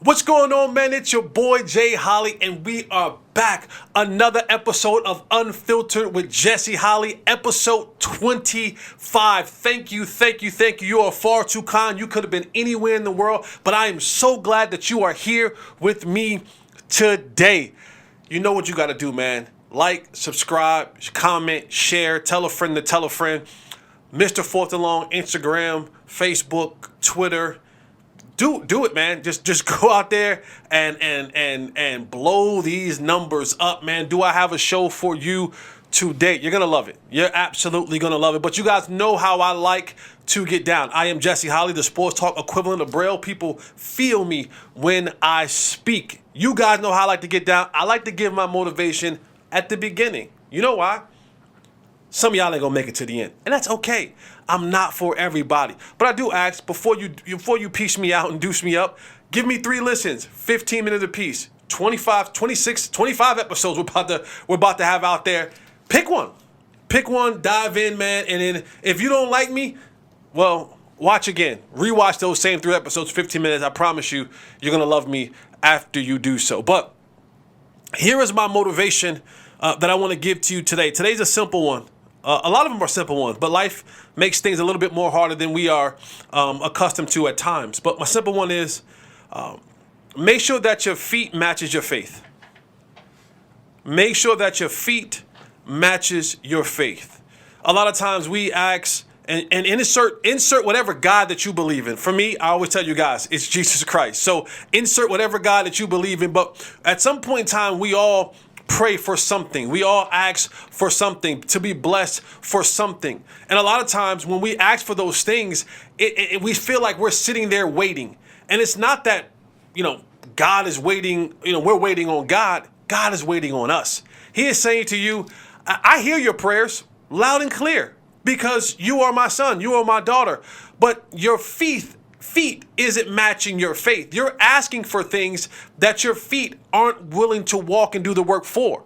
What's going on, man? It's your boy Jay Holley, and we are back. Another episode of Unfiltered with Jesse Holley, episode 25. Thank you. You are far too kind. You could have been anywhere in the world, but I am so glad that you are here with me today. You know what you got to do, man. Like, subscribe, comment, share, tell a friend to tell a friend. Mr. Fourth and Long, Instagram, Facebook, Twitter. Do it, man. Just go out there and blow these numbers up, man. Do I have a show for you today? You're gonna love it. You're absolutely gonna love it. But you guys know how I like to get down. I am Jesse Holley, the sports talk equivalent of Braille. People feel me when I speak. You guys know how I like to get down. I like to give my motivation at the beginning. You know why? Some of y'all ain't gonna make it to the end, and that's okay. I'm not for everybody, but I do ask before you piece me out and deuce me up, give me 3 listens, 15 minutes apiece, 25, 26, 25 episodes we're about to have out there. Pick one, dive in, man, and then if you don't like me, well, watch again, rewatch those same 3 episodes, 15 minutes. I promise you're gonna love me after you do so. But here is my motivation that I want to give to you today. Today's a simple one. A lot of them are simple ones, but life makes things a little bit more harder than we are accustomed to at times. But my simple one is make sure that your feet matches your faith. Make sure that your feet matches your faith. A lot of times we ask and insert whatever God that you believe in. For me, I always tell you guys, it's Jesus Christ. So insert whatever God that you believe in. But at some point in time, we all pray for something. We all ask for something, to be blessed for something. And a lot of times when we ask for those things, we feel like we're sitting there waiting. And it's not that, God is waiting, we're waiting on God. God is waiting on us. He is saying to you, I hear your prayers loud and clear because you are my son, you are my daughter. But your feet isn't matching your faith. You're asking for things that your feet aren't willing to walk and do the work for.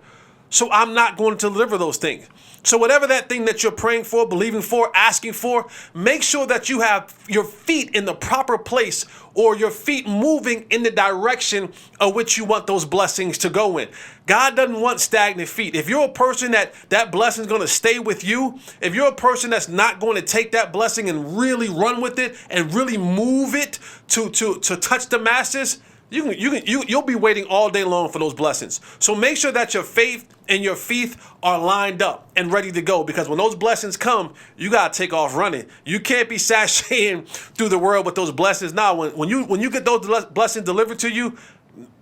So I'm not going to deliver those things. So whatever that thing that you're praying for, believing for, asking for, make sure that you have your feet in the proper place or your feet moving in the direction of which you want those blessings to go in. God doesn't want stagnant feet. If you're a person that blessing is going to stay with you, if you're a person that's not going to take that blessing and really run with it and really move it to touch the masses, you'll be waiting all day long for those blessings. So make sure that your faith and your feet are lined up and ready to go, because when those blessings come, you gotta take off running. You can't be sashaying through the world with those blessings. Now, when you get those blessings delivered to you,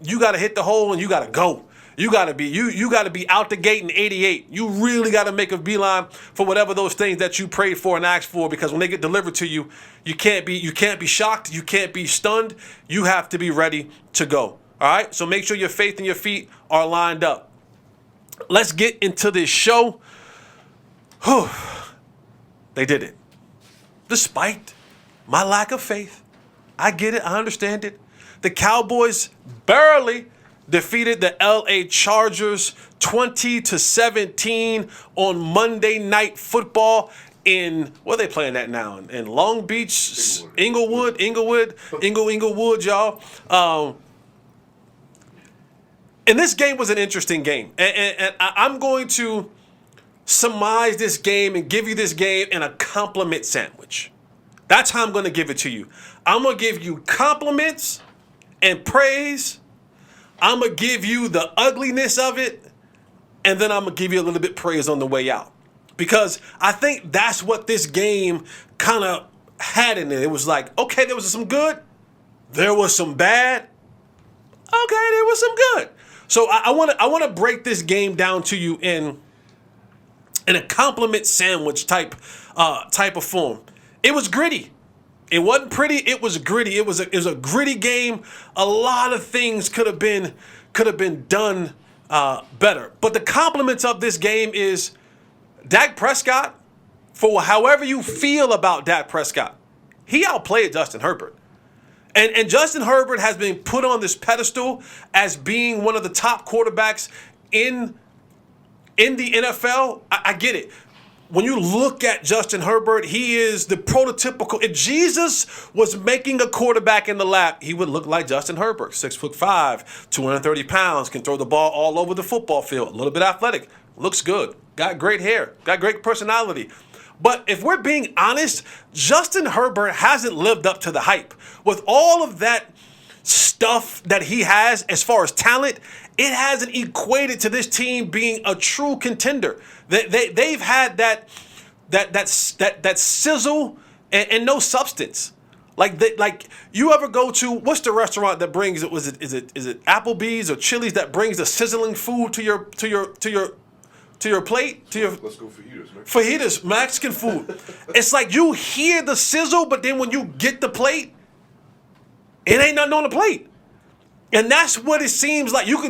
you gotta hit the hole and you gotta go. You gotta be out the gate in 88. You really gotta make a beeline for whatever those things that you prayed for and asked for, because when they get delivered to you, you can't be shocked, you can't be stunned. You have to be ready to go. All right? So make sure your faith and your feet are lined up. Let's get into this show. Whew. They did it. Despite my lack of faith. I get it, I understand it. The Cowboys barely defeated the LA Chargers 20-17 on Monday Night Football in, where are they playing at now? In Long Beach, Inglewood, y'all. And this game was an interesting game. And I'm going to surmise this game and give you this game in a compliment sandwich. That's how I'm going to give it to you. I'm going to give you compliments and praise. I'm going to give you the ugliness of it, and then I'm going to give you a little bit praise on the way out. Because I think that's what this game kind of had in it. It was like, okay, there was some good, there was some bad, okay, there was some good. So I want to break this game down to you in a compliment sandwich type of form. It was gritty. It wasn't pretty. It was gritty. It was a gritty game. A lot of things could have been done better. But the compliments of this game is Dak Prescott. For however you feel about Dak Prescott, he outplayed Justin Herbert. And Justin Herbert has been put on this pedestal as being one of the top quarterbacks in the NFL. I get it. when you look at Justin Herbert, he is the prototypical. If Jesus was making a quarterback in the lap, he would look like Justin Herbert. 6'5", 230 pounds, can throw the ball all over the football field. A little bit athletic, looks good, got great hair, got great personality. But if we're being honest, Justin Herbert hasn't lived up to the hype. With all of that stuff that he has as far as talent, it hasn't equated to this team being a true contender. They've had that sizzle and no substance. Like you ever go to, what's the restaurant that brings it? Is it Applebee's or Chili's that brings the sizzling food to your plate? Let's go fajitas, man. Fajitas, Mexican food. It's like you hear the sizzle, but then when you get the plate, it ain't nothing on the plate. And that's what it seems like. You're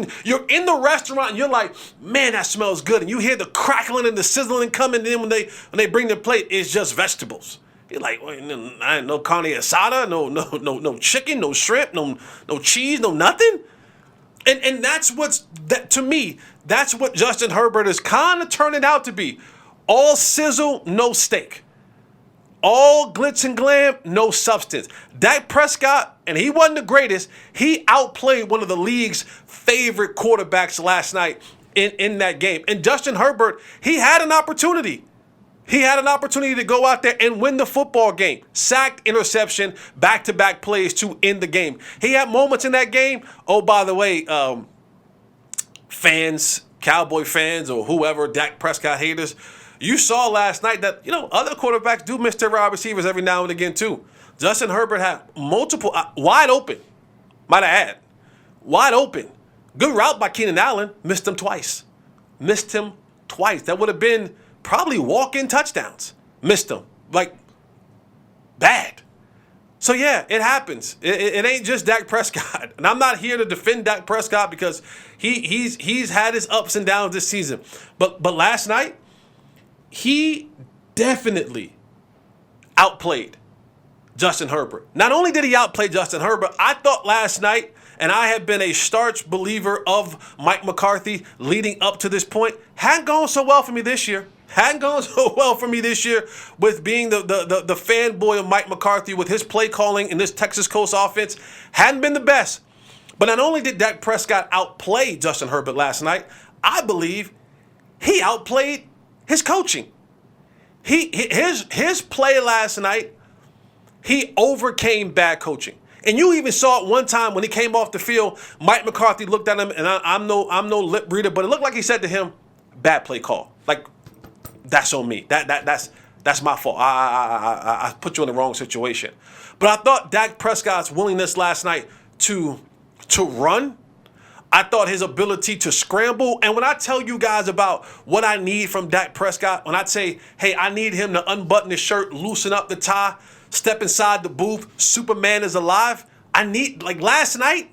in the restaurant and you're like, man, that smells good. And you hear the crackling and the sizzling coming. And then when they bring the plate, it's just vegetables. You're like, well, no carne asada, no chicken, no shrimp, no cheese, no nothing. And to me, that's what Justin Herbert is kind of turning out to be. All sizzle, no steak. All glitz and glam, no substance. Dak Prescott, and he wasn't the greatest, he outplayed one of the league's favorite quarterbacks last night in that game. And Justin Herbert, he had an opportunity. He had an opportunity to go out there and win the football game. Sacked, interception, back-to-back plays to end the game. He had moments in that game. Oh, by the way, fans, Cowboy fans or whoever, Dak Prescott haters, you saw last night that, other quarterbacks do miss their wide receivers every now and again too. Justin Herbert had multiple, wide open, might I add, wide open. Good route by Keenan Allen, missed him twice. That would have been probably walk-in touchdowns. Missed them, bad. So yeah, it happens. It ain't just Dak Prescott. And I'm not here to defend Dak Prescott because he's had his ups and downs this season. But last night, he definitely outplayed Justin Herbert. Not only did he outplay Justin Herbert, I thought last night, and I have been a staunch believer of Mike McCarthy leading up to this point, hadn't gone so well for me this year. With being the fanboy of Mike McCarthy with his play calling in this Texas Coast offense. Hadn't been the best. But not only did Dak Prescott outplay Justin Herbert last night, I believe he outplayed his coaching. His play last night, he overcame bad coaching. And you even saw it one time when he came off the field, Mike McCarthy looked at him, and I'm no lip reader, but it looked like he said to him, bad play call. Like, that's on me. That's my fault. I put you in the wrong situation. But I thought Dak Prescott's willingness last night to run, I thought his ability to scramble, and when I tell you guys about what I need from Dak Prescott, when I say, hey, I need him to unbutton his shirt, loosen up the tie, step inside the booth, Superman is alive, last night,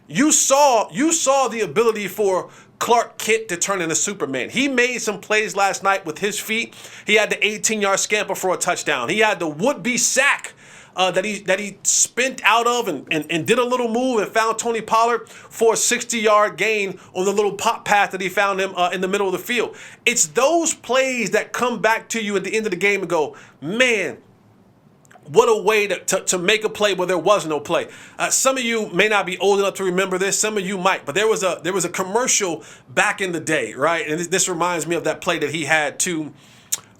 you saw the ability for Clark Kent to turn into Superman. He made some plays last night with his feet. He had the 18-yard scamper for a touchdown. He had the would-be sack that he spent out of and did a little move and found Tony Pollard for a 60-yard gain on the little pop path that he found him in the middle of the field. It's those plays that come back to you at the end of the game and go, man, what a way to make a play where there was no play. Some of you may not be old enough to remember this. Some of you might. But there was a commercial back in the day, right? And this reminds me of that play that he had to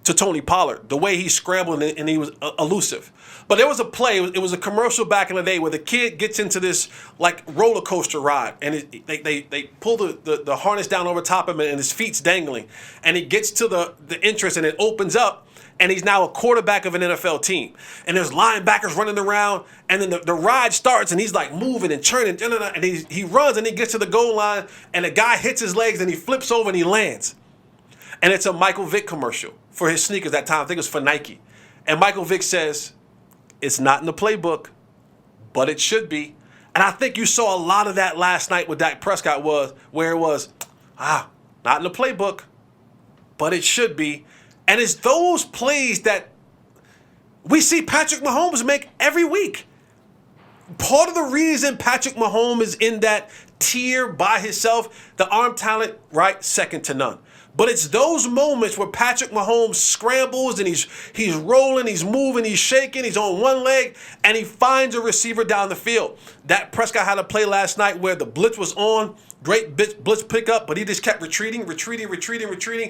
Tony Pollard, the way he scrambled and he was elusive. But there was a play, it was a commercial back in the day where the kid gets into this roller coaster ride and they pull the harness down over top of him and his feet's dangling. And he gets to the entrance and it opens up and he's now a quarterback of an NFL team. And there's linebackers running around and then the ride starts and he's moving and churning and he runs and he gets to the goal line and the guy hits his legs and he flips over and he lands. And it's a Michael Vick commercial for his sneakers that time. I think it was for Nike. And Michael Vick says, it's not in the playbook, but it should be. And I think you saw a lot of that last night with Dak Prescott where it was, not in the playbook, but it should be. And it's those plays that we see Patrick Mahomes make every week. Part of the reason Patrick Mahomes is in that tier by himself, the arm talent, right, second to none. But it's those moments where Patrick Mahomes scrambles and he's rolling, he's moving, he's shaking, he's on one leg, and he finds a receiver down the field. Dak Prescott had a play last night where the blitz was on, great blitz pickup, but he just kept retreating.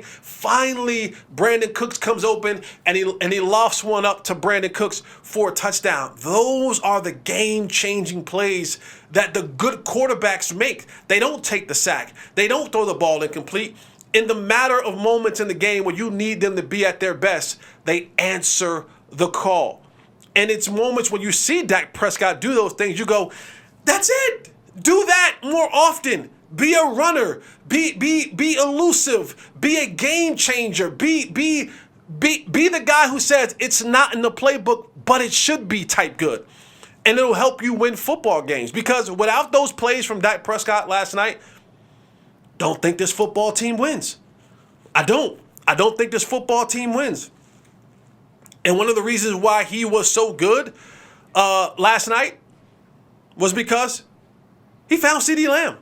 Finally, Brandon Cooks comes open, and he lofts one up to Brandon Cooks for a touchdown. Those are the game-changing plays that the good quarterbacks make. They don't take the sack. They don't throw the ball incomplete. In the matter of moments in the game where you need them to be at their best, they answer the call. And it's moments when you see Dak Prescott do those things, you go, that's it. Do that more often. Be a runner. Be elusive. Be a game changer. Be the guy who says it's not in the playbook, but it should be type good. And it'll help you win football games. Because without those plays from Dak Prescott last night, don't think this football team wins. I don't think this football team wins. And one of the reasons why he was so good last night was because he found CeeDee Lamb.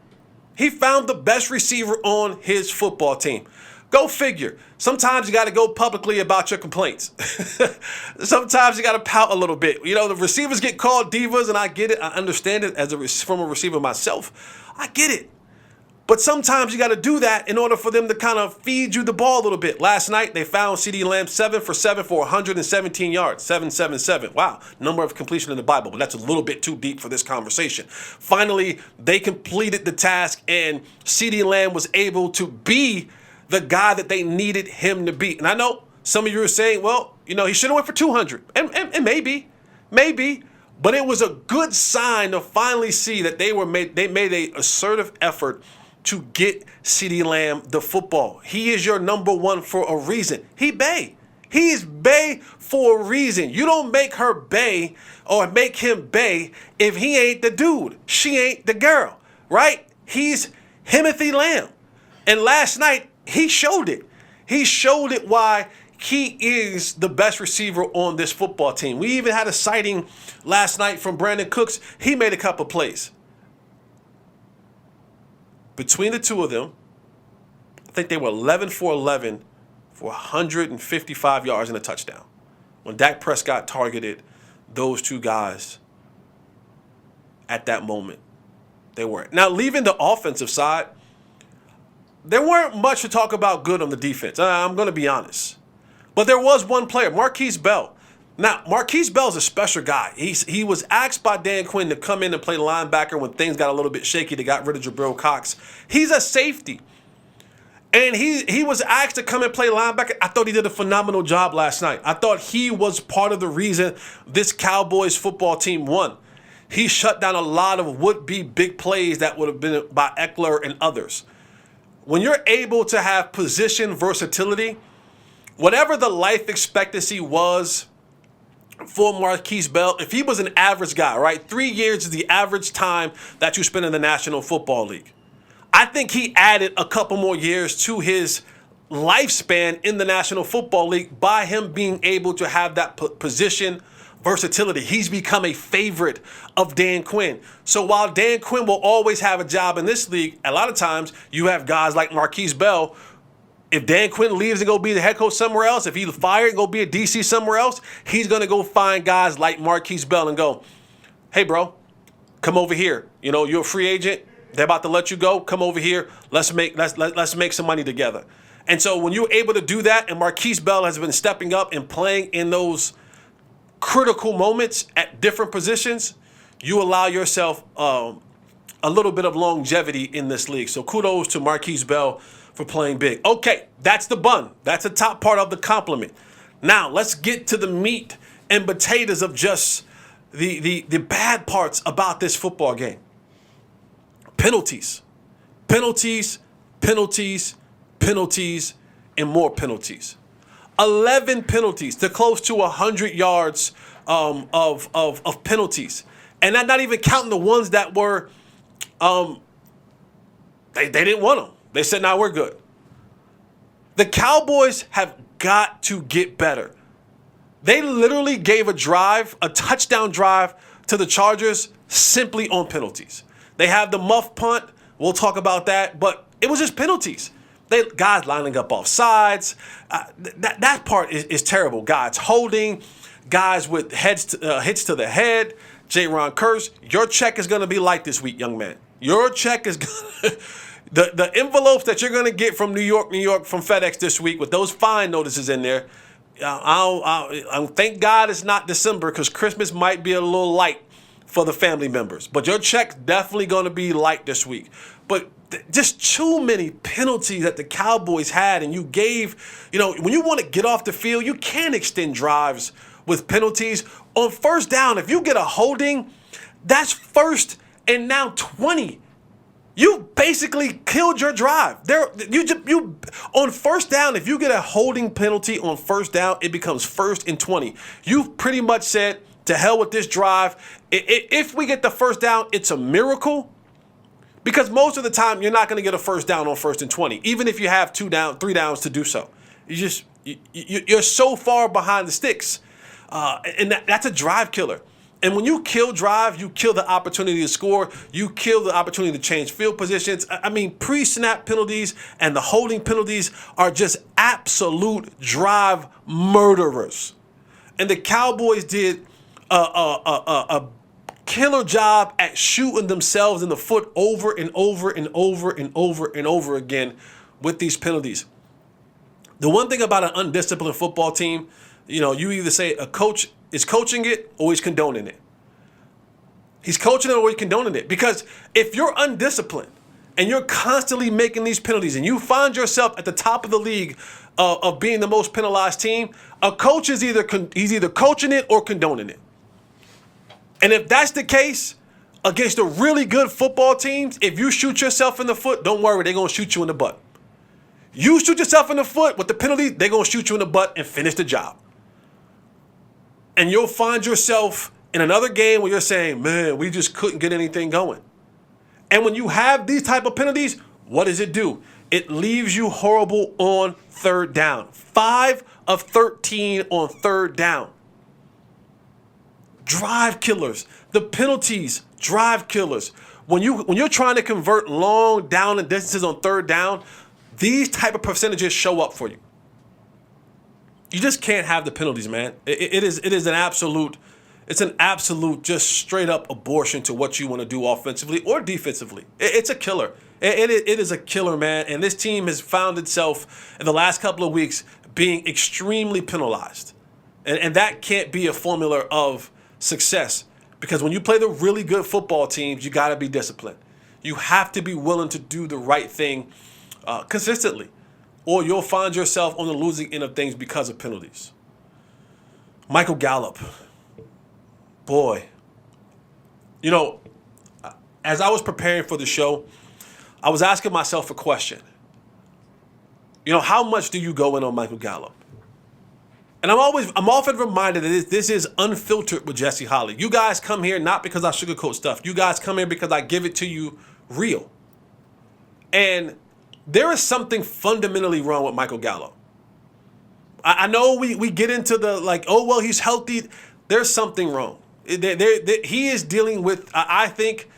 He found the best receiver on his football team. Go figure. Sometimes you got to go publicly about your complaints. Sometimes you got to pout a little bit. You know, the receivers get called divas, and I get it. I understand it from a receiver myself. I get it. But sometimes you got to do that in order for them to kind of feed you the ball a little bit. Last night, they found CeeDee Lamb 7 for 7 for 117 yards. 777. Wow. Number of completion in the Bible, but that's a little bit too deep for this conversation. Finally, they completed the task, and CeeDee Lamb was able to be the guy that they needed him to be. And I know some of you are saying, well, you know, he should have went for 200. And maybe. But it was a good sign to finally see that they made a assertive effort to get CeeDee Lamb the football. He is your number one for a reason. He bay. He's bay for a reason. You don't make her bay or make him bay if he ain't the dude. She ain't the girl, right? He's Timothy Lamb. And last night, he showed it. He showed it why he is the best receiver on this football team. We even had a sighting last night from Brandon Cooks. He made a couple plays. Between the two of them, I think they were 11 for 11 for 155 yards and a touchdown. When Dak Prescott targeted those two guys at that moment, they weren't. Now, leaving the offensive side, there weren't much to talk about good on the defense. I'm going to be honest. But there was one player, Marquise Bell. Now, Marquise Bell's a special guy. He was asked by Dan Quinn to come in and play linebacker when things got a little bit shaky. They got rid of Jabril Cox. He's a safety. And he was asked to come and play linebacker. I thought he did a phenomenal job last night. I thought he was part of the reason this Cowboys football team won. He shut down a lot of would-be big plays that would have been by Eckler and others. When you're able to have position versatility, whatever the life expectancy was for Marquise Bell, if he was an average guy, right? 3 years is the average time that you spend in the National Football League. I think he added a couple more years to his lifespan in the National Football League by him being able to have that position versatility. He's become a favorite of Dan Quinn. So while Dan Quinn will always have a job in this league, a lot of times you have guys like Marquise Bell. If Dan Quinn leaves and go be the head coach somewhere else, if he's fired and go be a DC somewhere else, he's going to go find guys like Marquise Bell and go, hey, bro, come over here. You know, you're a free agent. They're about to let you go. Come over here. Let's make some money together. And so when you're able to do that, and Marquise Bell has been stepping up and playing in those critical moments at different positions, you allow yourself a little bit of longevity in this league. So kudos to Marquise Bell for playing big. Okay, that's the bun. That's the top part of the compliment. Now, let's get to the meat and potatoes of just the bad parts about this football game. Penalties, and more penalties. 11 penalties to close to 100 yards of penalties. And that's not even counting the ones that were, they didn't want them. They said, nah, we're good. The Cowboys have got to get better. They literally gave a touchdown drive to the Chargers simply on penalties. They have the muff punt. We'll talk about that. But it was just penalties. Guys lining up off sides. That part is terrible. Guys holding, guys with hits to the head. J-Ron Curse, your check is going to be light this week, young man. Your check is going to... The envelopes that you're going to get from New York, from FedEx this week with those fine notices in there, thank God it's not December because Christmas might be a little light for the family members. But your check's definitely going to be light this week. But just too many penalties that the Cowboys had, and you gave, when you want to get off the field, you can't extend drives with penalties. On first down, if you get a holding, that's first and now 20. You basically killed your drive. You on first down, if you get a holding penalty on first down, it becomes first and 20. You've pretty much said, to hell with this drive. If we get the first down, it's a miracle. Because most of the time, you're not going to get a first down on first and 20, even if you have 3 downs to do so. You're so far behind the sticks. And that's a drive killer. And when you kill drive, you kill the opportunity to score. You kill the opportunity to change field positions. I mean, pre-snap penalties and the holding penalties are just absolute drive murderers. And the Cowboys did a killer job at shooting themselves in the foot over and over and over and over and over again with these penalties. The one thing about an undisciplined football team, you either say a coach is coaching it or he's condoning it. He's coaching it or he's condoning it. Because if you're undisciplined and you're constantly making these penalties and you find yourself at the top of the league of being the most penalized team, a coach is either coaching it or condoning it. And if that's the case, against the really good football teams, if you shoot yourself in the foot, don't worry, they're going to shoot you in the butt. You shoot yourself in the foot with the penalty, they're going to shoot you in the butt and finish the job. And you'll find yourself in another game where you're saying, man, we just couldn't get anything going. And when you have these type of penalties, what does it do? It leaves you horrible on third down. 5 of 13 on third down. Drive killers. The penalties, drive killers. When you're trying to convert long down and distances on third down, these type of percentages show up for you. You just can't have the penalties, man. It is an absolute just straight up abortion to what you want to do offensively or defensively. It's a killer. It is a killer, man. And this team has found itself in the last couple of weeks being extremely penalized. And that can't be a formula of success, because when you play the really good football teams, you got to be disciplined. You have to be willing to do the right thing consistently, or you'll find yourself on the losing end of things because of penalties. Michael Gallup, boy, as I was preparing for the show, I was asking myself a question. How much do you go in on Michael Gallup? And I'm often reminded that this is Unfiltered with Jesse Holley. You guys come here not because I sugarcoat stuff. You guys come here because I give it to you real. And there is something fundamentally wrong with Michael Gallup. I know we get into the he's healthy. There's something wrong. He is dealing with, I think,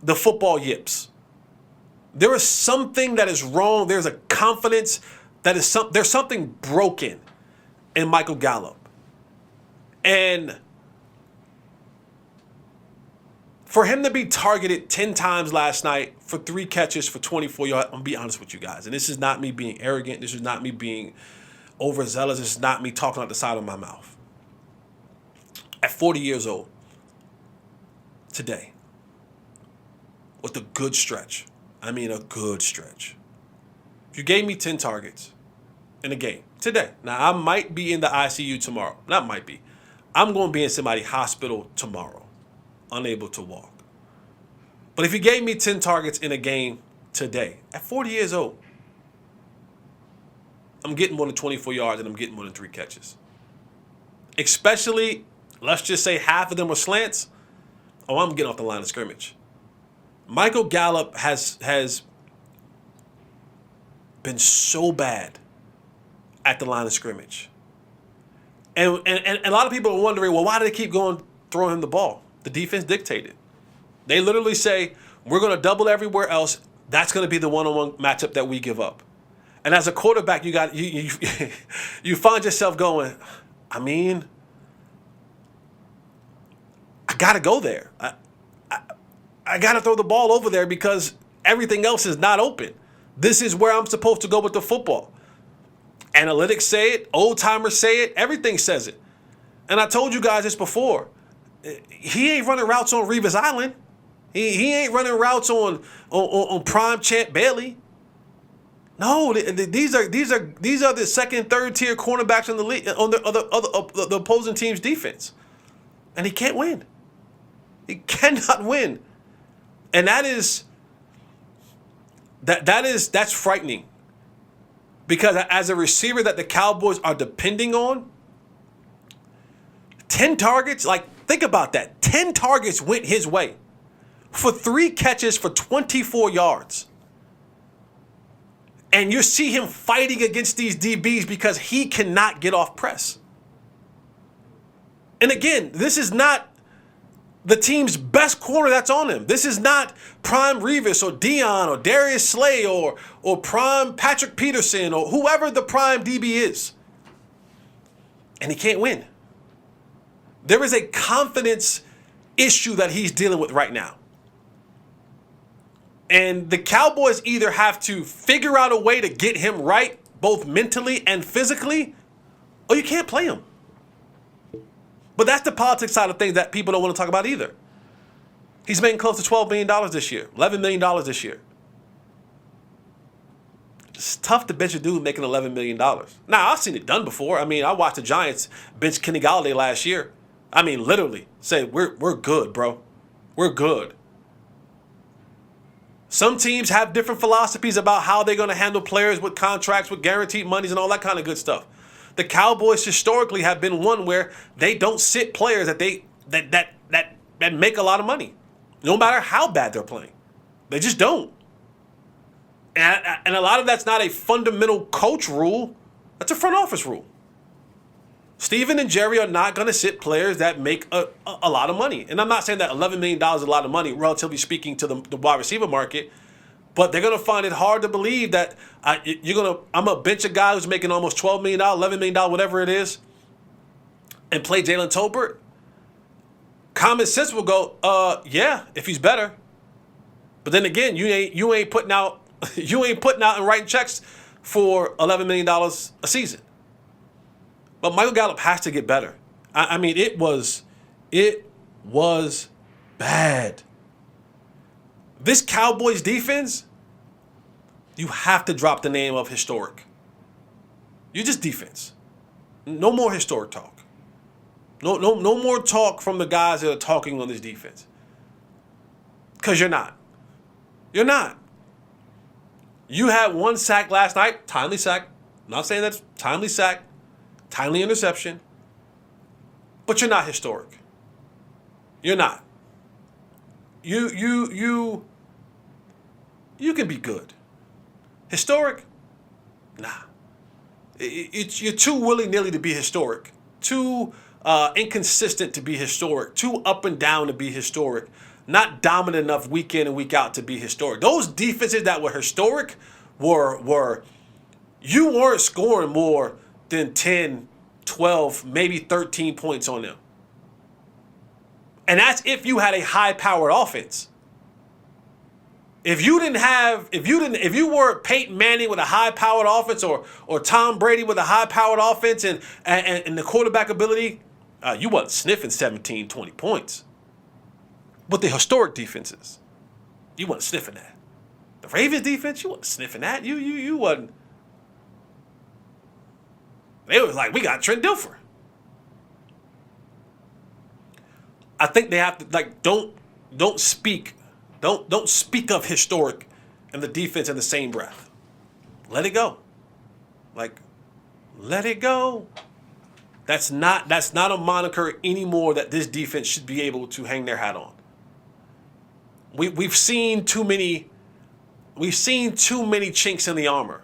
the football yips. There is something that is wrong. There's a confidence there's something broken in Michael Gallup. And for him to be targeted 10 times last night for 3 catches for 24 yards, I'm going to be honest with you guys. And this is not me being arrogant. This is not me being overzealous. This is not me talking out the side of my mouth. At 40 years old, today, with a good stretch. I mean a good stretch. If you gave me 10 targets in a game today, now I might be in the ICU tomorrow. Not might be. I'm going to be in somebody's hospital tomorrow, unable to walk. But if you gave me 10 targets in a game today, at 40 years old, I'm getting more than 24 yards and I'm getting more than 3 catches. Especially, let's just say half of them were slants. Oh, I'm getting off the line of scrimmage. Michael Gallup has been so bad at the line of scrimmage. And a lot of people are wondering, well, why do they keep throwing him the ball? The defense dictated. They literally say, we're going to double everywhere else. That's going to be the one-on-one matchup that we give up. And as a quarterback, you find yourself going, I mean, I got to go there. I got to throw the ball over there because everything else is not open. This is where I'm supposed to go with the football. Analytics say it. Old-timers say it. Everything says it. And I told you guys this before. He ain't running routes on Revis Island. He ain't running routes on Prime Champ Bailey. No, these are the second, third tier cornerbacks in the league on the opposing team's defense, and he can't win. He cannot win, and that's frightening. Because as a receiver that the Cowboys are depending on, 10 targets, like think about that. 10 targets went his way for 3 catches for 24 yards. And you see him fighting against these DBs because he cannot get off press. And again, this is not the team's best corner that's on him. This is not prime Revis or Dion or Darius Slay or prime Patrick Peterson or whoever the prime DB is. And he can't win. There is a confidence issue that he's dealing with right now. And the Cowboys either have to figure out a way to get him right, both mentally and physically, or you can't play him. But that's the politics side of things that people don't want to talk about either. He's making close to $12 million this year, $11 million this year. It's tough to bench a dude making $11 million. Now, I've seen it done before. I mean, I watched the Giants bench Kenny Galladay last year. I mean, literally say, we're good, bro. We're good. Some teams have different philosophies about how they're going to handle players with contracts, with guaranteed monies and all that kind of good stuff. The Cowboys historically have been one where they don't sit players that make a lot of money, no matter how bad they're playing. They just don't. And a lot of that's not a fundamental coach rule. That's a front office rule. Steven and Jerry are not going to sit players that make a lot of money. And I'm not saying that $11 million is a lot of money, relatively speaking, to the wide receiver market. But they're going to find it hard to believe that I'm going to bench a guy who's making almost $12 million, $11 million, whatever it is, and play Jalen Tolbert. Common sense will go, yeah, if he's better. But then again, you ain't putting out and writing checks for $11 million a season. But Michael Gallup has to get better. I mean, it was bad. This Cowboys defense, you have to drop the name of historic. You're just defense. No more historic talk. No more talk from the guys that are talking on this defense. Because you're not. You're not. You had 1 sack last night, timely sack. I'm not saying that's timely sack. Timely interception, but you're not historic. You're not. You can be good. Historic? Nah. You're too willy-nilly to be historic. Too inconsistent to be historic. Too up and down to be historic. Not dominant enough week in and week out to be historic. Those defenses that were historic were you weren't scoring more than 10, 12, maybe 13 points on them. And that's if you had a high-powered offense. If you were Peyton Manning with a high-powered offense or Tom Brady with a high-powered offense and the quarterback ability, you wasn't sniffing 17, 20 points. But the historic defenses, you wasn't sniffing that. The Ravens defense, you wasn't sniffing that. You wasn't. It was like, we got Trent Dilfer. I think they have to don't speak of historic and the defense in the same breath. Let it go. Let it go. That's not a moniker anymore that this defense should be able to hang their hat on. We've seen too many chinks in the armor.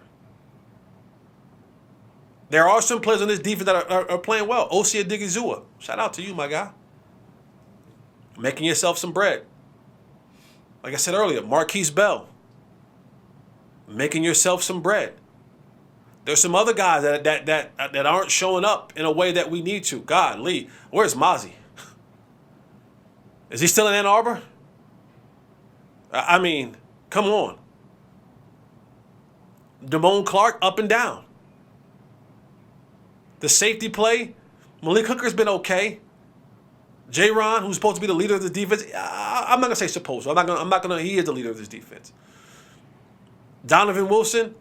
There are some players on this defense that are playing well. Osia Odigizua, shout out to you, my guy. Making yourself some bread. Like I said earlier, Marquise Bell, making yourself some bread. There's some other guys that aren't showing up in a way that we need to. God, Lee, where's Mozzie? Is he still in Ann Arbor? I mean, come on. Damone Clark up and down. The safety play, Malik Hooker's been okay. J-Ron, who's supposed to be the leader of the defense, I'm not gonna say supposed to. I'm not gonna. He is the leader of this defense. Donovan Wilson,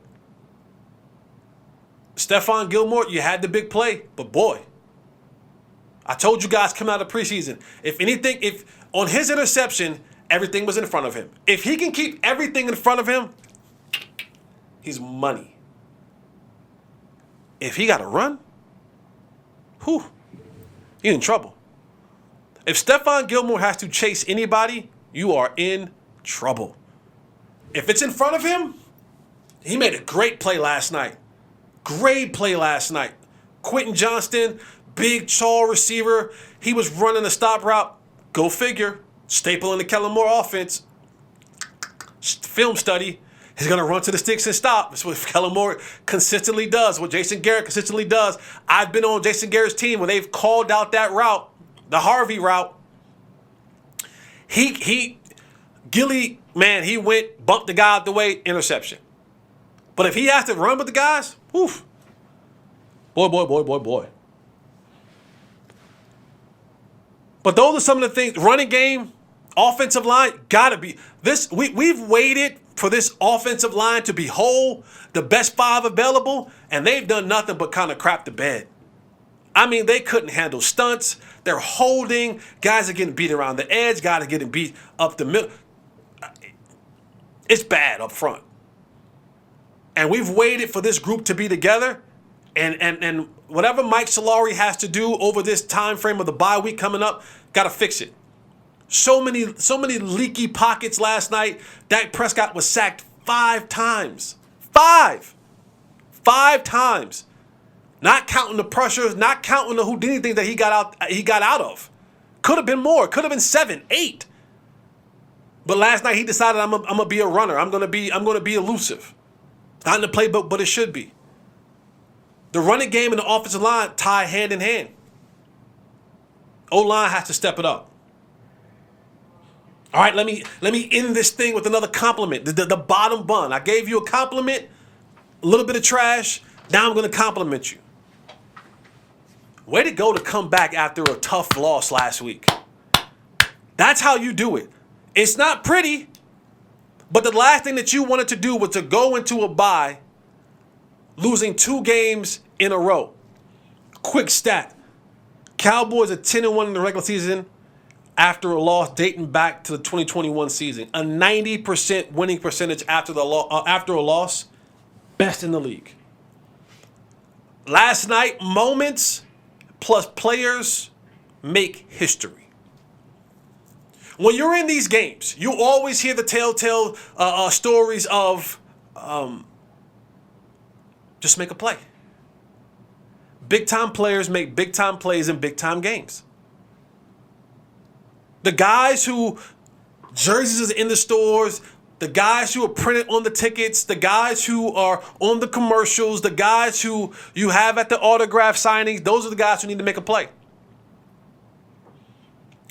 Stephon Gilmore, you had the big play, but boy, I told you guys coming out of preseason, if anything, if on his interception, everything was in front of him. If he can keep everything in front of him, he's money. If he got to run, he's in trouble. If Stephon Gilmore has to chase anybody, you are in trouble. If it's in front of him, he made a great play last night. Great play last night. Quentin Johnston, big, tall receiver. He was running a stop route. Go figure. Staple in the Kellen Moore offense. Film study. He's going to run to the sticks and stop. That's what Kellen Moore consistently does, what Jason Garrett consistently does. I've been on Jason Garrett's team when they've called out that route, the Harvey route. Gilly, man, he went, bumped the guy out the way, interception. But if he has to run with the guys, oof. Boy. But those are some of the things. Running game, offensive line, gotta be this. We've waited for this offensive line to be whole, the best five available, and they've done nothing but kind of crap the bed. I mean, they couldn't handle stunts. They're holding. Guys are getting beat around the edge. Guys are getting beat up the middle. It's bad up front. And we've waited for this group to be together. And whatever Mike Solari has to do over this time frame of the bye week coming up, got to fix it. So many leaky pockets last night. Dak Prescott was sacked 5 times. 5 times. Not counting the pressures, not counting the Houdini thing that he got out of. Could have been more. Could have been 7, 8. But last night he decided I'm gonna be a runner. I'm gonna be elusive. Not in the playbook, but it should be. The running game and the offensive line tie hand in hand. O-line has to step it up. All right, let me end this thing with another compliment. The bottom bun. I gave you a compliment, a little bit of trash. Now I'm going to compliment you. Way to go to come back after a tough loss last week. That's how you do it. It's not pretty, but the last thing that you wanted to do was to go into a bye losing 2 games in a row. Quick stat. Cowboys are 10-1 in the regular season after a loss dating back to the 2021 season. A 90% winning percentage after a loss. Best in the league. Last night, moments plus players make history. When you're in these games, you always hear the telltale stories of just make a play. Big-time players make big-time plays in big-time games. The guys who jerseys is in the stores, the guys who are printed on the tickets, the guys who are on the commercials, the guys who you have at the autograph signings, those are the guys who need to make a play.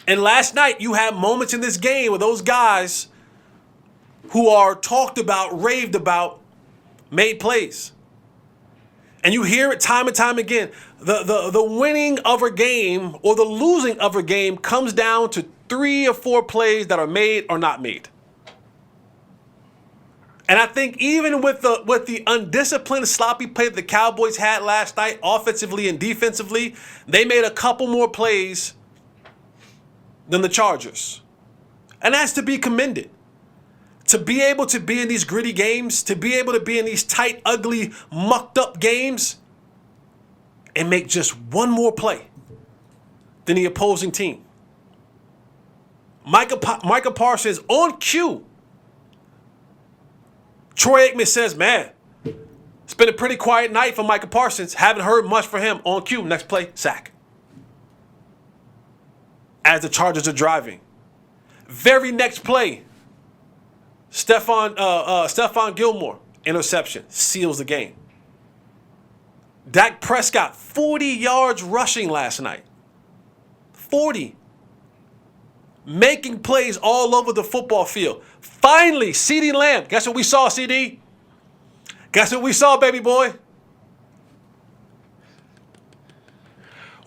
And last night, you had moments in this game where those guys who are talked about, raved about, made plays. And you hear it time and time again. The winning of a game or the losing of a game comes down to 3 or 4 plays that are made or not made. And I think even with the undisciplined, sloppy play that the Cowboys had last night, offensively and defensively, they made a couple more plays than the Chargers. And that's to be commended. To be able to be in these gritty games, to be able to be in these tight, ugly, mucked up games and make just one more play than the opposing team. Micah Parsons on cue. Troy Aikman says, man, it's been a pretty quiet night for Micah Parsons. Haven't heard much from him. On cue, next play, sack. As the Chargers are driving. Very next play, Stephon Gilmore, interception, seals the game. Dak Prescott, 40 yards rushing last night. 40. Making plays all over the football field. Finally, CeeDee Lamb. Guess what we saw, CeeDee? Guess what we saw, baby boy?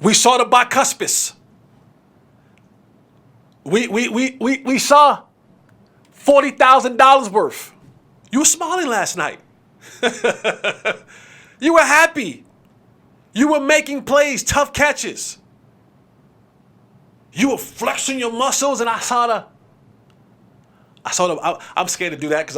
We saw the bicuspids. We saw $40,000 worth. You were smiling last night. You were happy. You were making plays, tough catches. You were flexing your muscles, and I saw the. I'm scared to do that because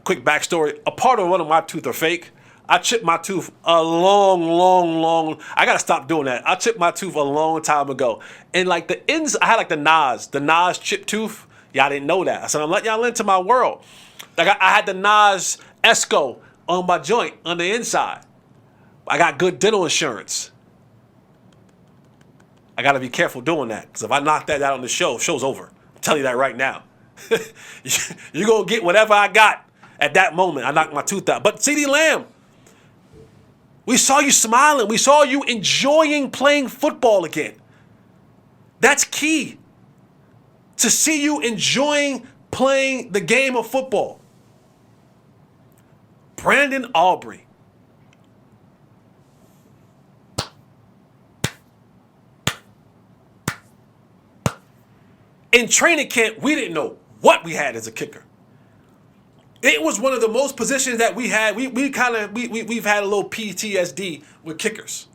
quick backstory. A part of one of my teeth are fake. I chipped my tooth a long. I gotta stop doing that. I chipped my tooth a long time ago, and like the ends, I had like the Nas chipped tooth. Y'all didn't know that. I said I'm letting y'all into my world. Like I had the Nas Esco on my joint on the inside. I got good dental insurance. I got to be careful doing that because if I knock that out on the show's over. I'm telling you that right now. You're going to get whatever I got at that moment. I knocked my tooth out. But CeeDee Lamb, we saw you smiling. We saw you enjoying playing football again. That's key. To see you enjoying playing the game of football. Brandon Aubrey. In training camp, we didn't know what we had as a kicker. It was one of the most positions that we had. We've had a little PTSD with kickers.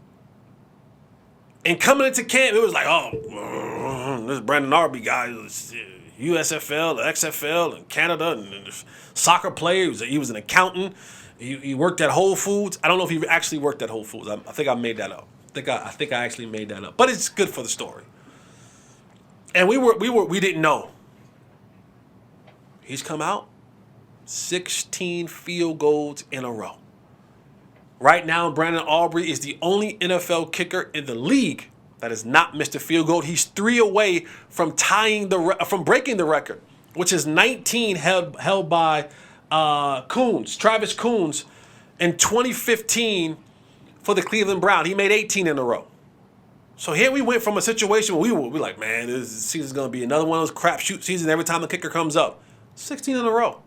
And coming into camp, it was like, oh, this Brandon Aubrey guy, USFL, XFL, and Canada, and soccer player. He was an accountant. He worked at Whole Foods. I don't know if he actually worked at Whole Foods. I think I made that up. I think I actually made that up. But it's good for the story. And we didn't know. He's come out 16 field goals in a row. Right now, Brandon Aubrey is the only NFL kicker in the league that has not missed a field goal. He's 3 away from breaking the record, which is 19 held by Travis Coons in 2015 for the Cleveland Browns. He made 18 in a row. So here we went from a situation where we were like, man, this season's going to be another one of those crapshoot seasons every time the kicker comes up. 16 in a row.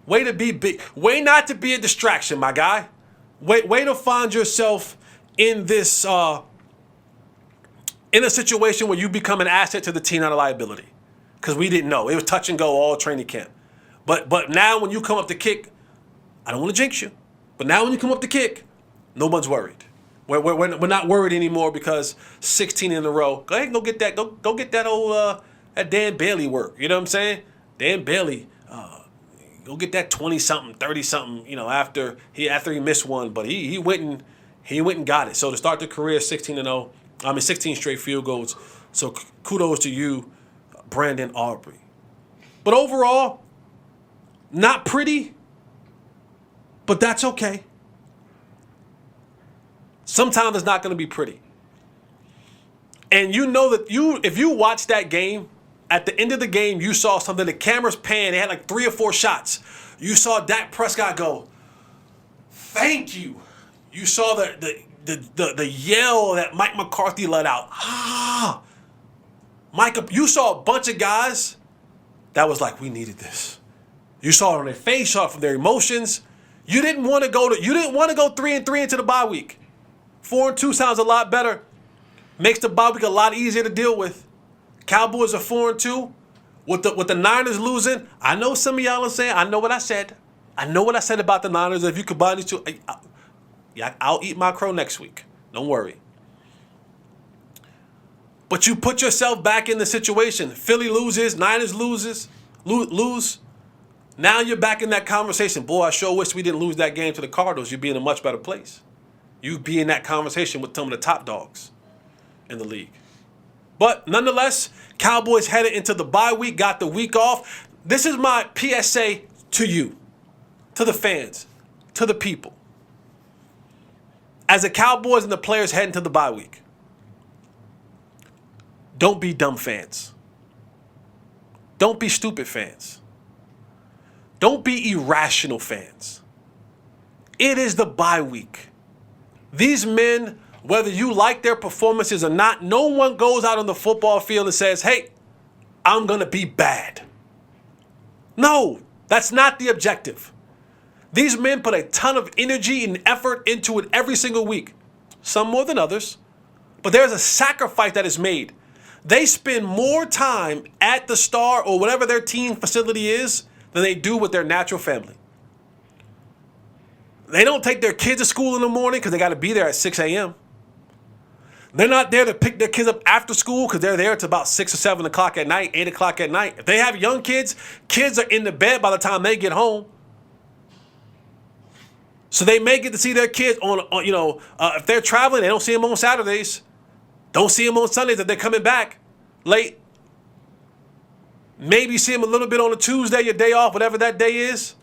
Way to be big. Way not to be a distraction, my guy. Way to find yourself in this, in a situation where you become an asset to the team, not a liability. Because we didn't know. It was touch and go all training camp. But now when you come up to kick, I don't want to jinx you, but now when you come up to kick, no one's worried. We're not worried anymore because 16 in a row. Go ahead and go get that. Go get that old that Dan Bailey work. You know what I'm saying? Dan Bailey, go get that 20-something, 30-something. After he missed one, but he went and got it. So to start the career 16-0, 16 straight field goals. So kudos to you, Brandon Aubrey. But overall, not pretty, but that's okay. Sometimes it's not going to be pretty. And you know that if you watch that game, at the end of the game, you saw something. The cameras panned. They had like 3 or 4 shots. You saw Dak Prescott go, thank you. You saw the yell that Mike McCarthy let out. You saw a bunch of guys that was like, we needed this. You saw it on their face, saw it from their emotions. You didn't want to go 3-3 into the bye week. 4-2 sounds a lot better. Makes the bye week a lot easier to deal with. Cowboys are 4-2. With the Niners losing, I know some of y'all are saying, I know what I said. I know what I said about the Niners. If you combine these two, I'll eat my crow next week. Don't worry. But you put yourself back in the situation. Philly loses, Niners lose. Now you're back in that conversation. Boy, I sure wish we didn't lose that game to the Cardinals. You'd be in a much better place. You'd be in that conversation with some of the top dogs in the league. But nonetheless, Cowboys headed into the bye week, got the week off. This is my PSA to you, to the fans, to the people. As the Cowboys and the players head into the bye week, don't be dumb fans. Don't be stupid fans. Don't be irrational fans. It is the bye week. These men, whether you like their performances or not, no one goes out on the football field and says, hey, I'm going to be bad. No, that's not the objective. These men put a ton of energy and effort into it every single week. Some more than others. But there's a sacrifice that is made. They spend more time at the Star or whatever their team facility is than they do with their natural family. They don't take their kids to school in the morning because they got to be there at 6 a.m. They're not there to pick their kids up after school because they're there to about 6 or 7 o'clock at night, 8 o'clock at night. If they have young kids, kids are in the bed by the time they get home. So they may get to see their kids if they're traveling, they don't see them on Saturdays. Don't see them on Sundays if they're coming back late. Maybe see them a little bit on a Tuesday, your day off, whatever that day is.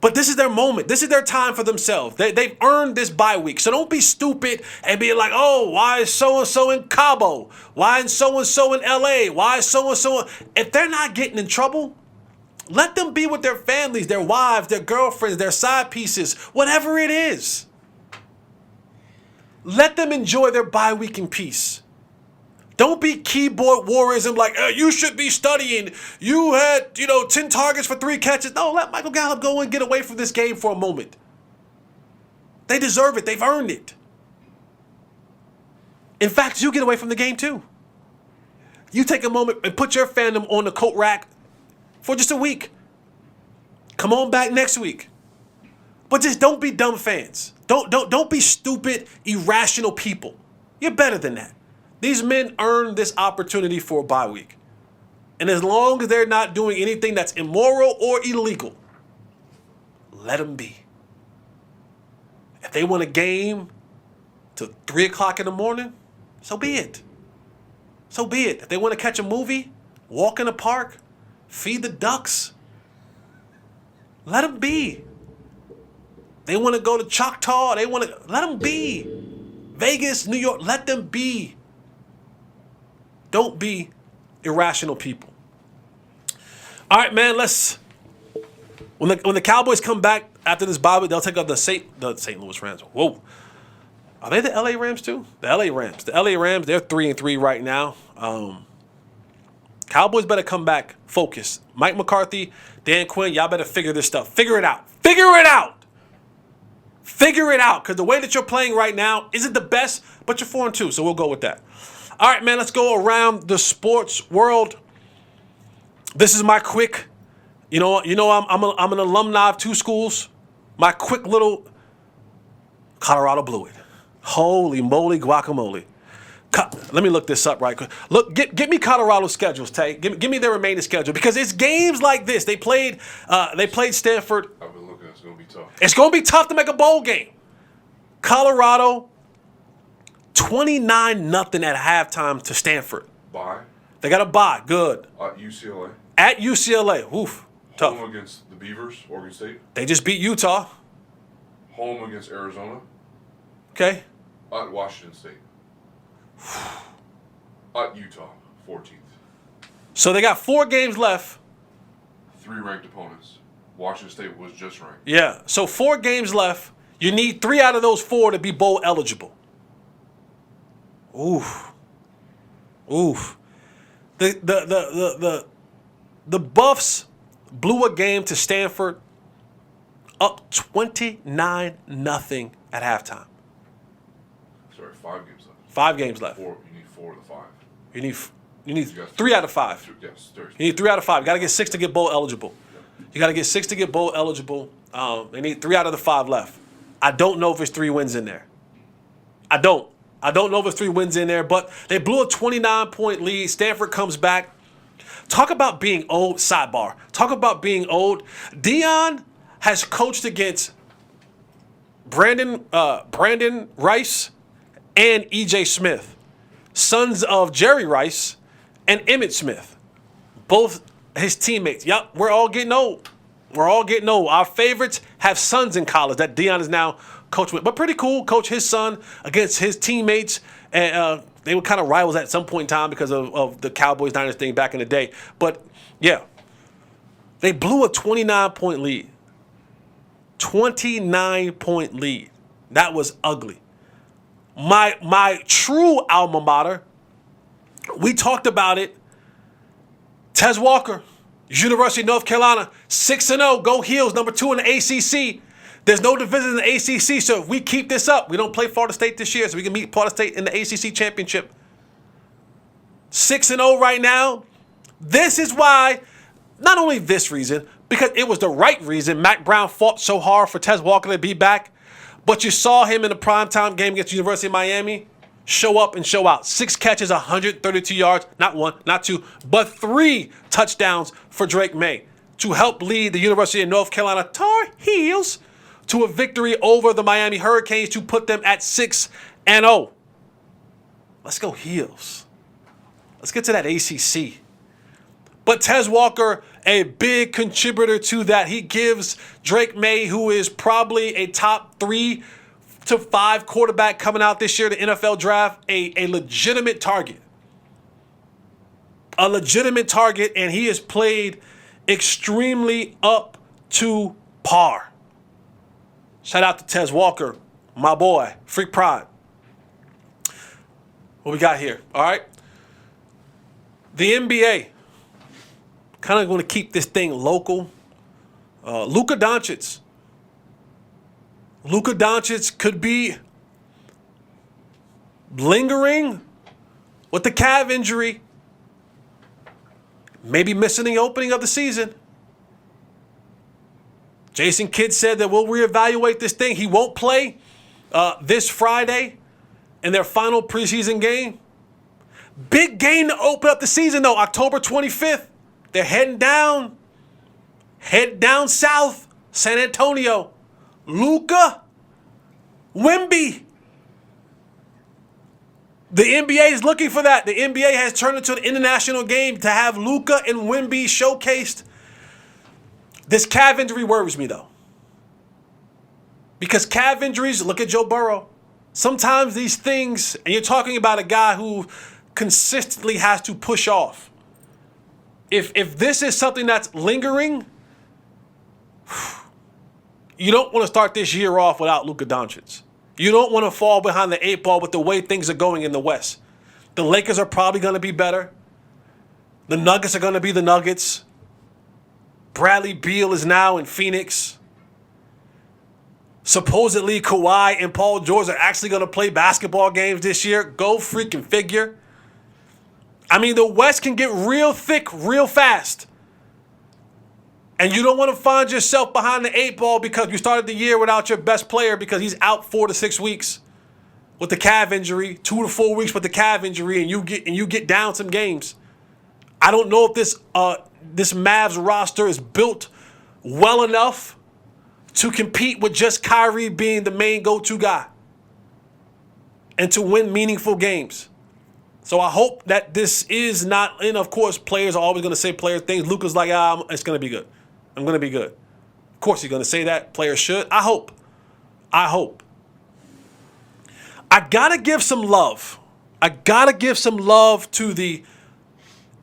But this is their moment. This is their time for themselves. They've earned this bye week. So don't be stupid and be like, oh, why is so-and-so in Cabo? Why is so-and-so in L.A.? Why is so-and-so? If they're not getting in trouble, let them be with their families, their wives, their girlfriends, their side pieces, whatever it is. Let them enjoy their bye week in peace. Don't be keyboard warriors and like, you should be studying. You had, 10 targets for 3 catches. No, let Michael Gallup go and get away from this game for a moment. They deserve it. They've earned it. In fact, you get away from the game too. You take a moment and put your fandom on the coat rack for just a week. Come on back next week. But just don't be dumb fans. Don't be stupid, irrational people. You're better than that. These men earned this opportunity for a bye week. And as long as they're not doing anything that's immoral or illegal, let them be. If they want a game till 3 o'clock in the morning, so be it. So be it. If they want to catch a movie, walk in the park, feed the ducks, let them be. They want to go to Choctaw, let them be. Vegas, New York, let them be. Don't be irrational people. All right, man, when the Cowboys come back after this bye week, they'll take up the St. Louis Rams. Whoa. Are they the LA Rams too? The LA Rams. The LA Rams, they're 3-3 right now. Cowboys better come back focused. Mike McCarthy, Dan Quinn, y'all better figure this stuff. Figure it out. Figure it out. Figure it out, because the way that you're playing right now isn't the best, but you're 4-2, so we'll go with that. All right, man, let's go around the sports world. This is my quick, I'm an alumni of 2 schools. My quick little Colorado blew it. Holy moly guacamole. Let me look this up right quick. Look, get me Colorado's schedules, Tay. Give me their remaining schedule, because it's games like this. They played Stanford. I've been looking. It's going to be tough. It's going to be tough to make a bowl game. Colorado, 29-0 at halftime to Stanford. Bye. They got a bye. Good. UCLA. At UCLA. Oof. Tough. Home against the Beavers, Oregon State. They just beat Utah. Home against Arizona. Okay. At Washington State. At Utah, 14th. So they got 4 games left. 3 ranked opponents. Washington State was just ranked. Yeah. So 4 games left. You need 3 out of those 4 to be bowl eligible. Oof. The Buffs blew a game to Stanford up 29-0 at halftime. Sorry, 5 games left. 5 games left. 4. You need 4 of the 5. You need 3 out of 5. Yes, you need 3 out of 5. You got to get 6 to get bowl eligible. You got to get 6 to get bowl eligible. They need 3 out of the 5 left. I don't know if it's 3 wins in there. I don't know if it's 3 wins in there, but they blew a 29-point lead. Stanford comes back. Talk about being old, sidebar. Talk about being old. Dion has coached against Brandon Rice and E.J. Smith, sons of Jerry Rice and Emmett Smith, both his teammates. Yep, we're all getting old. Our favorites have sons in college that Dion is now coaching with. But pretty cool, coach his son against his teammates. And they were kind of rivals at some point in time because of the Cowboys Niners thing back in the day. But, yeah, they blew a 29-point lead. 29-point lead. That was ugly. My true alma mater, we talked about it. Tez Walker, University of North Carolina, 6-0, go Heels, number 2 in the ACC. There's no division in the ACC, so if we keep this up, we don't play Florida State this year, so we can meet Florida State in the ACC championship. 6-0 right now. This is why, not only this reason, because it was the right reason Mac Brown fought so hard for Tez Walker to be back, but you saw him in the primetime game against the University of Miami show up and show out. 6 catches, 132 yards, not 1, not 2, but 3 touchdowns for Drake May to help lead the University of North Carolina Tar Heels to a victory over the Miami Hurricanes to put them at 6-0. Let's go Heels. Let's get to that ACC. But Tez Walker, a big contributor to that. He gives Drake May, who is probably a top 3 to 5 quarterback coming out this year, the NFL draft, a legitimate target. A legitimate target, and he has played extremely up to par. Shout out to Tez Walker, my boy, Freak Pride. What we got here, all right? The NBA, kind of going to keep this thing local. Luka Doncic. Luka Doncic could be lingering with the calf injury. Maybe missing the opening of the season. Jason Kidd said that we'll reevaluate this thing. He won't play this Friday in their final preseason game. Big game to open up the season, though. October 25th. They're heading down south, San Antonio. Luka, Wemby. The NBA is looking for that. The NBA has turned into an international game to have Luka and Wemby showcased. This calf injury worries me, though. Because calf injuries, look at Joe Burrow. Sometimes these things, and you're talking about a guy who consistently has to push off. If this is something that's lingering, you don't want to start this year off without Luka Doncic. You don't want to fall behind the 8 ball with the way things are going in the West. The Lakers are probably going to be better. The Nuggets are going to be the Nuggets. Bradley Beal is now in Phoenix. Supposedly Kawhi and Paul George are actually going to play basketball games this year. Go freaking figure. I mean, the West can get real thick real fast. And you don't want to find yourself behind the 8 ball because you started the year without your best player because he's out 4 to 6 weeks with the calf injury, 2 to 4 weeks with the calf injury, and you get down some games. I don't know if this Mavs roster is built well enough to compete with just Kyrie being the main go-to guy and to win meaningful games. So I hope that this is not, and of course, players are always going to say player things. Luka's like, it's going to be good. I'm going to be good. Of course he's going to say that. Players should. I hope. I got to give some love. I got to give some love to the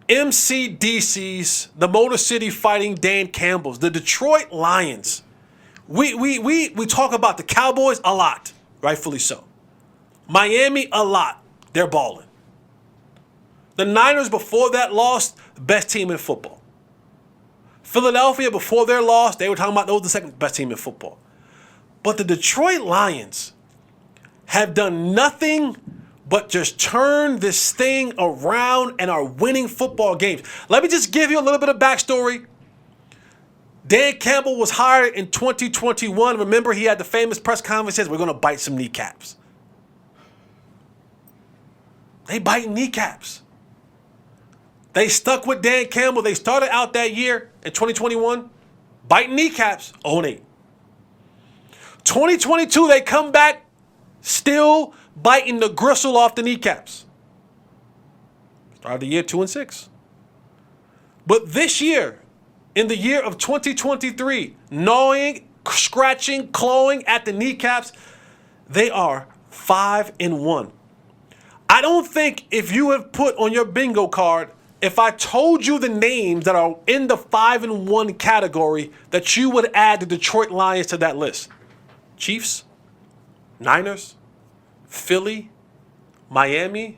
MCDCs, the Motor City Fighting Dan Campbells, the Detroit Lions. We talk about the Cowboys a lot, rightfully so. Miami a lot. They're balling. The Niners before that lost, the best team in football. Philadelphia before their loss, they were talking about those the second best team in football. But the Detroit Lions have done nothing but just turn this thing around and are winning football games. Let me just give you a little bit of backstory. Dan Campbell was hired in 2021. Remember, he had the famous press conference, says, we're going to bite some kneecaps. They bite kneecaps. They stuck with Dan Campbell. They started out that year in 2021, biting kneecaps, 0-8. 2022, they come back, still biting the gristle off the kneecaps. Started the year 2-6. But this year, in the year of 2023, gnawing, scratching, clawing at the kneecaps, they are 5-1. I don't think if you have put on your bingo card if I told you the names that are in the 5-1 category that you would add the Detroit Lions to that list? Chiefs, Niners, Philly, Miami,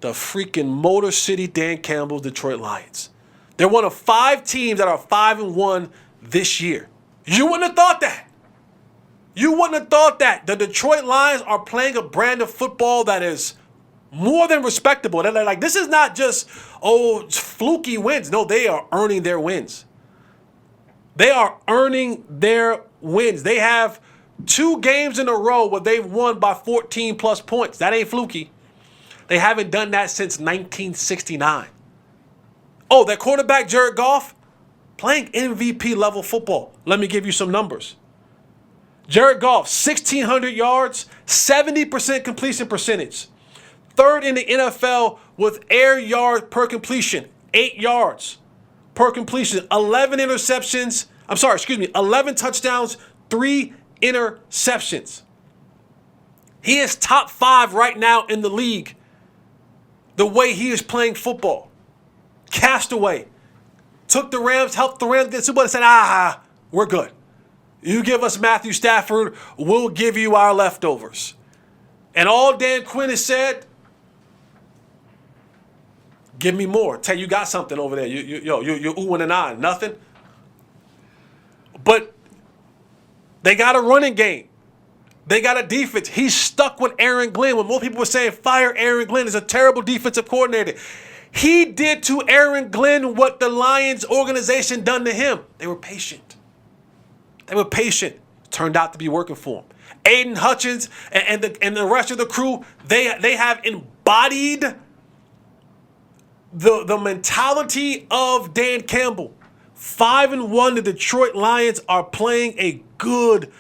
the freaking Motor City Dan Campbell Detroit Lions. They're one of 5 teams that are 5-1 this year. You wouldn't have thought that. You wouldn't have thought that. The Detroit Lions are playing a brand of football that is more than respectable. They're like, this is not just, fluky wins. No, they are earning their wins. They are earning their wins. They have 2 games in a row where they've won by 14 plus points. That ain't fluky. They haven't done that since 1969. Oh, their quarterback, Jared Goff, playing MVP level football. Let me give you some numbers. Jared Goff, 1,600 yards, 70% completion percentage. 3rd in the NFL with air yard per completion, 8 yards per completion. 11 touchdowns, 3 interceptions. He is top 5 right now in the league the way he is playing football. Castaway. Took the Rams, helped the Rams get Super Bowl and said, we're good. You give us Matthew Stafford, we'll give you our leftovers. And all Dan Quinn has said, give me more. Tell you got something over there. You're oohing and ahhing. Nothing. But they got a running game. They got a defense. He's stuck with Aaron Glenn. When most people were saying fire Aaron Glenn is a terrible defensive coordinator. He did to Aaron Glenn what the Lions organization done to him. They were patient. Turned out to be working for him. Aiden Hutchins and the rest of the crew, they have embodied the mentality of Dan Campbell. 5-1, the Detroit Lions are playing a good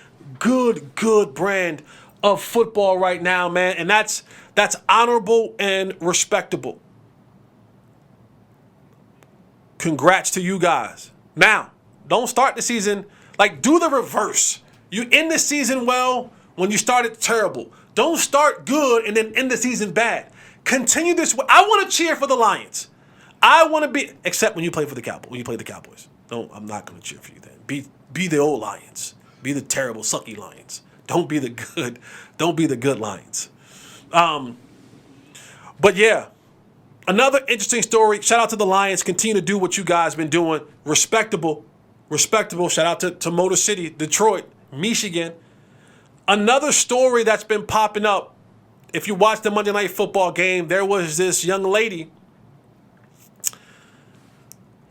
brand of football right now, man. And that's honorable and respectable. Congrats to you guys. Now, don't start the season, do the reverse. You end the season well when you started terrible. Don't start good and then end the season bad. Continue this way. I want to cheer for the Lions. I want to be, except when you play for the Cowboys. When you play the Cowboys. No, I'm not going to cheer for you then. Be the old Lions. Be the terrible, sucky Lions. Don't be the good Lions. But yeah, another interesting story. Shout out to the Lions. Continue to do what you guys been doing. Respectable. Shout out to Motor City, Detroit, Michigan. Another story that's been popping up. If you watch the Monday Night Football game, there was this young lady.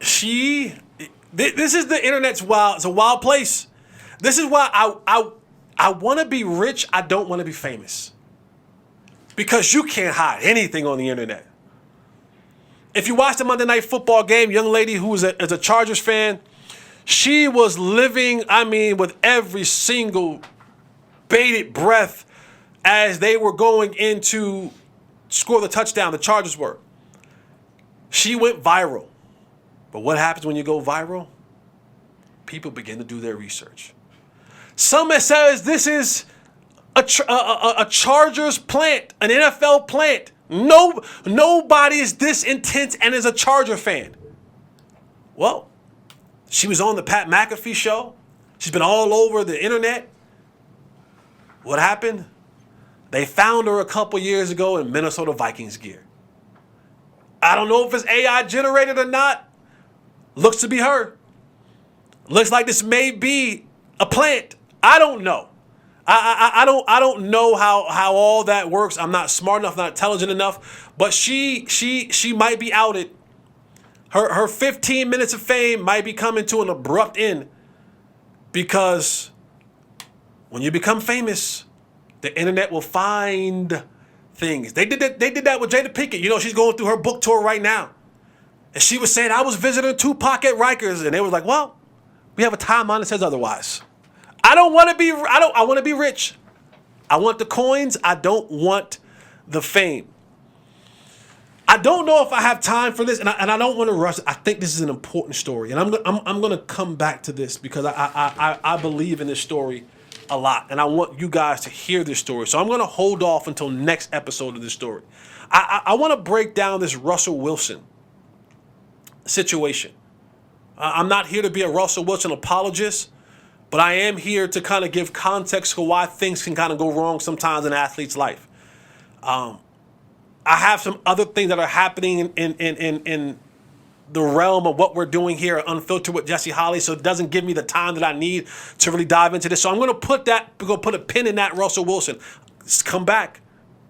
This is the internet's wild. It's a wild place. This is why I want to be rich. I don't want to be famous. Because you can't hide anything on the internet. If you watch the Monday Night Football game, young lady who is a Chargers fan, she was living, with every single bated breath as they were going in to score the touchdown. The Chargers were. She went viral. But what happens when you go viral? People begin to do their research. Some says this is a Chargers plant, an NFL plant. Nobody is this intense and is a Charger fan. Well, she was on the Pat McAfee show. She's been all over the internet. What happened? They found her a couple years ago in Minnesota Vikings gear. I don't know if it's AI generated or not. Looks to be her. Looks like this may be a plant. I don't know. I don't know how all that works. I'm not smart enough, not intelligent enough. But she might be outed. Her 15 minutes of fame might be coming to an abrupt end because when you become famous, the internet will find things. They did that with Jada Pinkett. She's going through her book tour right now. And she was saying, I was visiting Tupac at Rikers. And they was like, well, we have a timeline that says otherwise. I want to be rich. I want the coins. I don't want the fame. I don't know if I have time for this, and I don't want to rush. I think this is an important story, and I'm going to come back to this because I believe in this story a lot, and I want you guys to hear this story. So I'm going to hold off until next episode of this story. I want to break down this Russell Wilson situation. I'm not here to be a Russell Wilson apologist, but I am here to kind of give context to why things can kind of go wrong sometimes in an athlete's life. I have some other things that are happening in the realm of what we're doing here at Unfiltered with Jesse Holley, so it doesn't give me the time that I need to really dive into this. So I'm going to put a pin in that Russell Wilson. Just come back.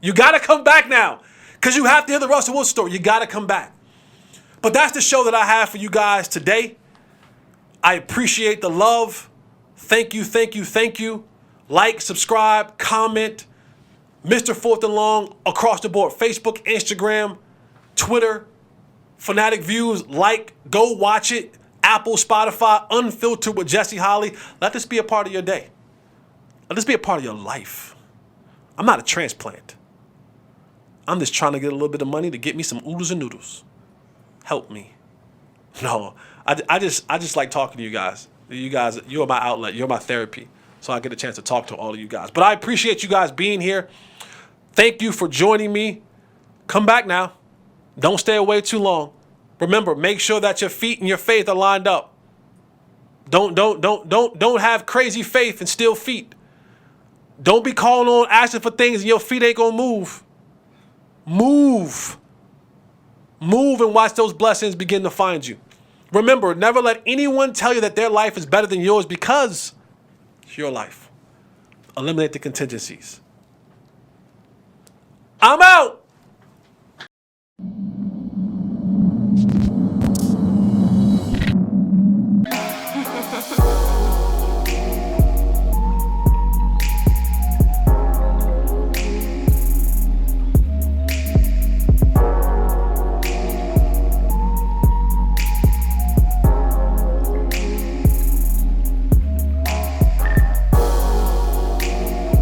You got to come back now because you have to hear the Russell Wilson story. You got to come back. But that's the show that I have for you guys today. I appreciate the love. Thank you, thank you, thank you. Like, subscribe, comment. Mr. Fourth and Long across the board. Facebook, Instagram, Twitter, Fanatic Views. Like, go watch it. Apple, Spotify, Unfiltered with Jesse Holley. Let this be a part of your day. Let this be a part of your life. I'm not a transplant. I'm just trying to get a little bit of money to get me some oodles and noodles. Help me. No, I just like talking to you guys. You guys, you're my outlet. You're my therapy. So I get a chance to talk to all of you guys. But I appreciate you guys being here. Thank you for joining me. Come back now. Don't stay away too long. Remember, make sure that your feet and your faith are lined up. Don't have crazy faith and still feet. Don't be calling on, asking for things and your feet ain't gonna move. Move and watch those blessings begin to find you. Remember, never let anyone tell you that their life is better than yours because it's your life. Eliminate the contingencies. I'm out.